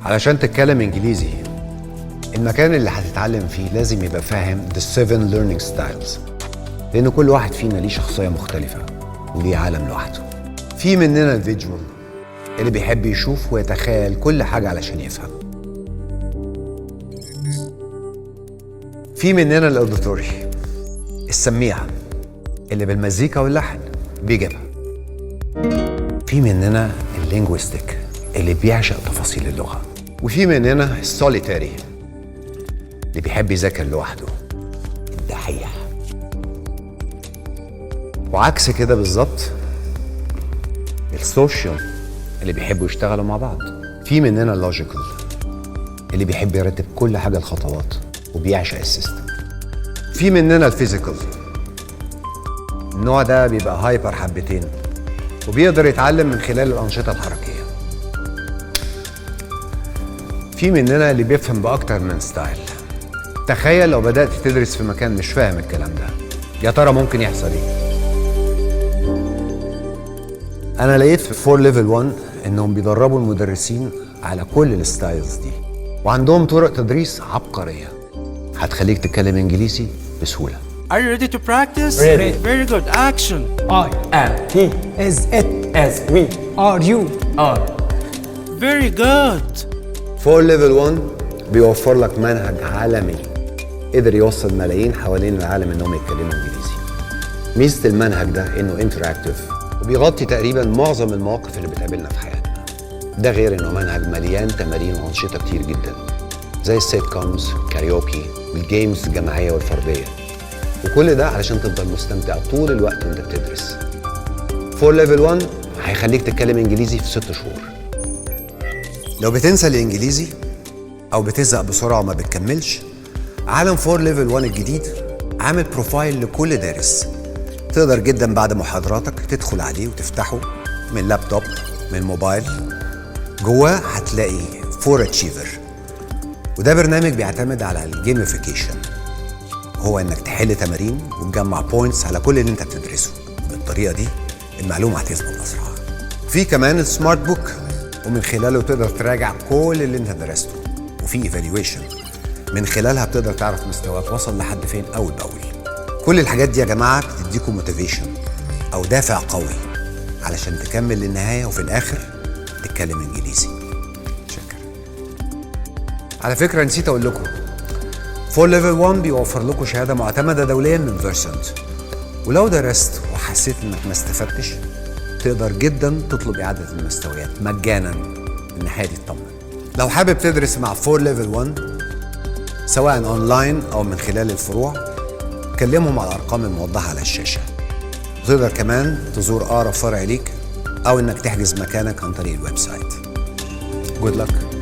علشان تتكلم انجليزي المكان اللي هتتعلم فيه لازم يبقى فاهم the 7 learning styles، لأن كل واحد فينا ليه شخصية مختلفة وليه عالم لوحده. في مننا الفيجوال اللي بيحب يشوف ويتخيل كل حاجة علشان يفهم. في مننا الاوديتوري السميعة اللي بالمزيكا واللحن بيجيبها. في مننا اللينجويستيك اللي بيعشق تفاصيل اللغة. وفي مننا السوليتاري اللي بيحب يذاكر لوحده، الدحيح. وعكس كده بالظبط السوشيال اللي بيحبوا يشتغلوا مع بعض. في مننا اللوجيكال اللي بيحب يرتب كل حاجة الخطوات وبيعشق السيستم. في مننا الفيزيكال، النوع ده بيبقى هايبر حبتين وبيقدر يتعلم من خلال الأنشطة الحركية. في مننا اللي بيفهم بأكتر من ستايل. تخيل لو بدأت تدرس في مكان مش فاهم الكلام ده، يا ترى ممكن يحصل ايه؟ أنا لقيت في 4 ليفل 1 إنهم بيدربوا المدرسين على كل الستايلز دي، وعندهم طرق تدريس عبقرية هتخليك تتكلم إنجليزي بسهولة. Are you ready to practice? Ready. Very good. Action. I am. He is it. As we are. You are. Very good. 4 ليفل 1 بيوفر لك منهج عالمي قدر يوصل ملايين حوالين العالم إنهم يتكلموا إنجليزي. ميزة المنهج ده إنه انتراكتيف وبيغطي تقريبا معظم المواقف اللي بتقابلنا في حياتنا. ده غير إنه منهج مليان تمارين وأنشطة كتير جدا زي السيت كومز، كاريوكي، والجيمز الجماعية والفردية، وكل ده علشان تفضل مستمتع طول الوقت وانت بتدرس. 4 ليفل 1 هيخليك تتكلم انجليزي في 6 شهور. لو بتنسى الانجليزي او بتزهق بسرعه وما بتكملش، عالم 4 ليفل 1 الجديد عامل بروفايل لكل دارس. تقدر جدا بعد محاضراتك تدخل عليه وتفتحه من لابتوب، من موبايل. جواه هتلاقي 4 اتشيفر، وده برنامج بيعتمد على الجيميفيكيشن، هو انك تحل تمارين وتجمع بوينتس على كل اللي انت بتدرسه. بالطريقه دي المعلومه هتثبت اسرع. في كمان السمارت بوك، ومن خلاله تقدر تراجع كل اللي انت درسته. وفي ايفالويشن من خلالها بتقدر تعرف مستواك وصل لحد فين اول باول. كل الحاجات دي يا جماعه بتديكم موتيفيشن او دافع قوي علشان تكمل للنهايه وفي الاخر تتكلم انجليزي. شكرا. على فكره نسيت اقول لكم 4 ليفل 1 بيوفر لكم شهاده معتمده دوليا من فيرسنت، ولو درست وحسيت انك ما استفدتش تقدر جدا تطلب اعاده المستويات مجانا. الناحيه دي تطمن. لو حابب تدرس مع 4 ليفل 1 سواء اونلاين او من خلال الفروع، كلمهم على الارقام الموضحه على الشاشه. تقدر كمان تزور اقرب فرع ليك او انك تحجز مكانك عن طريق الويب سايت. Good luck.